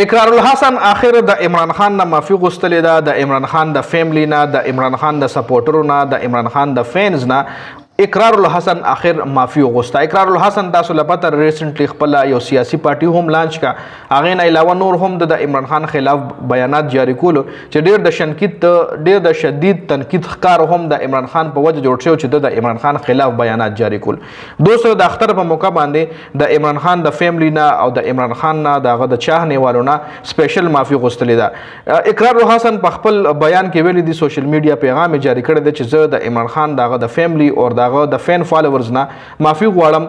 اقرار الحسن اخر د عمران خان نه معافي غوښتلې ده، د عمران خان د فیملی نه، د عمران خان د سپورټرو نه، د عمران خان د فینز نه اقرار الحسن اخر معافي وغوښته. اقرار الحسن تاسو لپاره ریسنټلی خپل یو سیاسي پارټي هم لانچ کا، هغه نه علاوه نور هم د عمران خان خلاف بیانات جاری کولو چې ډیر د شنکیت ډیر د شدید تنقید ښکار هم د عمران خان په وجه جوړ شو چې د عمران خان خلاف بیانات جاری کول. دوستو د اختر په موقع باندې د عمران خان د فیملی نه او د عمران خان نه دغه د چاهنه والو نه سپیشل معافي غوښتلې ده. اقرار الحسن په خپل بیان کې ویلي دی، سوشل میډیا پیغام جاری کړی دی چې زه د عمران خان دغه د فیملی او دغه د فین فالوورز نه معافي غواړم.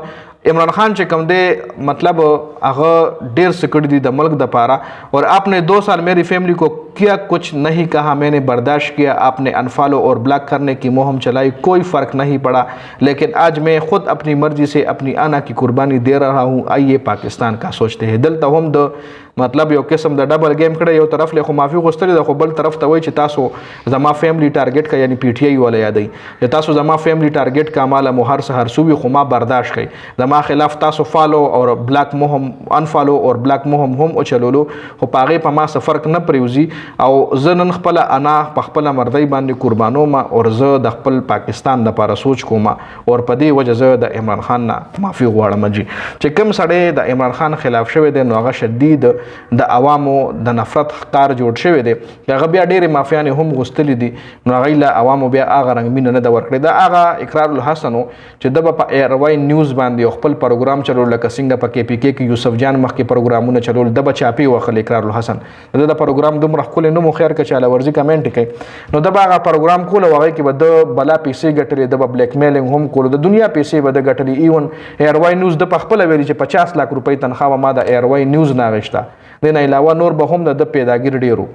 عمران خان چې کوم دی مطلب هغه ډیر سکړی دی د ملک د پاره، اور آپ نے 2 سال میری فیملی کو کیا کچھ نہیں کہا، میں نے برداشت کیا، آپ نے انفالو اور بلاک کرنے کی مہم چلائی، کوئی فرق نہیں پڑا، لیکن آج میں خود اپنی مرضی سے اپنی آنا کی قربانی دے رہا ہوں، آئیے پاکستان کا سوچتے ہیں. دلته هم د مطلب یو قسم د ډبل گیم کړي، یو طرف له خو معافي غوښتلې ده، خو بل طرف ته وایي چې تاسو زما فیملی ټارګټ کا، یعنی پی ټی آی ولا یادوي چې تاسو زما فیملی ټارګټ کا، مالا مو هر سحر سوي، خو ما برداشت کړئ، زما خلاف تاسو فالو اور بلاک مهم انفالو اور بلاک مهم هم اوچلولو، خو په هغې په ما څه فرق نه پریوزي، او زه نن خپله انا په خپله مردۍ باندې قربانوم، اور زه د خپل پاکستان دپاره سوچ کوم، اور په دې وجه زه د عمران خان نه معافي غواړم. جي چې کوم سړی د عمران خان خلاف شوی دی، نو هغه شدید د عوامو د نفرت ښکار جوړ شوی دی، هغه بیا ډېرې معافیانې هم غوښتلې دي، نو هغوی له عوامو بیا هغه رنګ مینه نه ده ورکړې. دا هغه اقرار الحسن و چې ده به په ایروای نیوز باندې یو خپل پروګرام چلول، لکه څنګه په کې پی کې کې یوسف جان مخکې پروګرامونه چلول، ده به چاپې وخل اقرار الحسن، د د پروګرام دومره ښکلی نه مو خیر که چاله ورځي کمنټ کوي، نو ده به هغه پروګرام کوله، هغوی کې به ده بلا پیسې ګټلې، ده به بلیک میلینګ هم کولو، د دنیا پیسې به ده ګټلې. ایون ایروای نیوز ده په خپله ویلي چې 50 لک روپۍ تنخوا به ما د ایروای نیوز نه اخېسته، دې نه علاوه نور به هم د پیداګیر ډېرو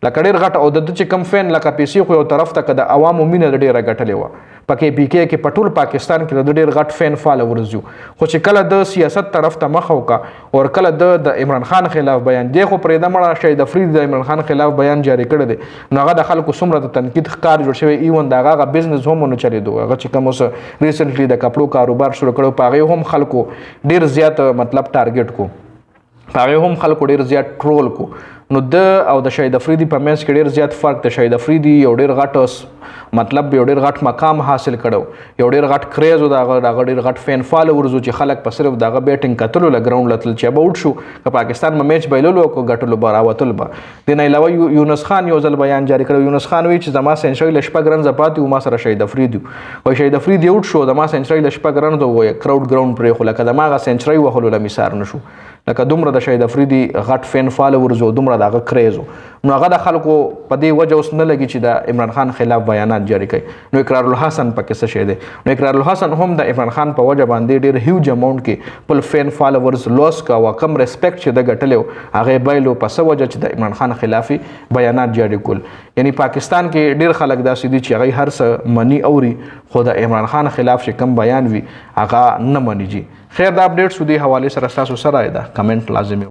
لکه ډېر غټ، او د ده چې کم فین لکه پیسې خو یو طرف ته که د عوامو مینه د ډېره ګټلې وه، په کې پی کې کې په ټول پاکستان کې د ډېر غټ فین فالوورز یو، خو چې کله د سیاست طرف ته مخ وکړه، او کله د عمران خان خلاف بیان دی، خو پرېږده مړه شهید افریدي د عمران خان خلاف بیان جاری کړی دی، نو هغه د خلکو څومره د تنقید ښکار جوړ شوی، ایون د هغه بزنس هم ونه چلېدو، هغه چې کوم اوس ریسنټلی د کپړو کاروبار شروع کړی، په هغې هم خلکو ډېر زیات مطلب ټارګټ کو، په هغې هم خلکو ډېر زیات ټرول کو. نو د او د شهید افریدي په منځ کې ډېر زیات فرق دی. شهید افریدي یو ډېر غټ مطلب یو ډېر غټ مقام حاصل کړو، یو ډېر غټ کریز و د هغه ډېر غټ فین فالوورز و چې خلک په صرف د هغه بیټینګ کتلو له ګراونډ له تلل چې به اوټ شو، که پاکستان به میچ بایللو او که ګټلو به راوتل به. دې نه علاوه یونس خان یو ځل بیان جاری کړی، یونس خان وایي چې زما سینچري له 6 رنزه پاتې و، ما سره شهید افریدي وایي شهید افریدي اوټ شو، زما سینچري له 6 رنزه ووایي کراوډ ګراونډ پرېښو، لکه زما هغه سینچري وهلو له مثار نه شو، لکه دومره د شهید افریدي غټ فین فالوورز و، دومره د هغه کریز و، نو هغه د خلکو په دې وجه اوس نه لګي چې د عمران خان خلاف بیانات جاری کوي. نو اقرار الحسن پکې څه شی دی؟ نو اقرار الحسن هم د عمران خان په وجه باندې ډېر هیوج اماونټ کې خپل فین فالوورز لوس کا، او کم ریسپیکټ چې د ګټلی و هغه بایلو په څه وجه چې د عمران خان خلافي بیانات جاری کول. یعنی پاکستان کې ډېر خلک داسې دي چې هغوی هر څه مني اوري، خو د عمران خان خلاف چې کم بیان وي هغه نه مني. جي خیر، دا اپډیټس دې حوالې سره ستاسو سره ده، کمنټ لازمي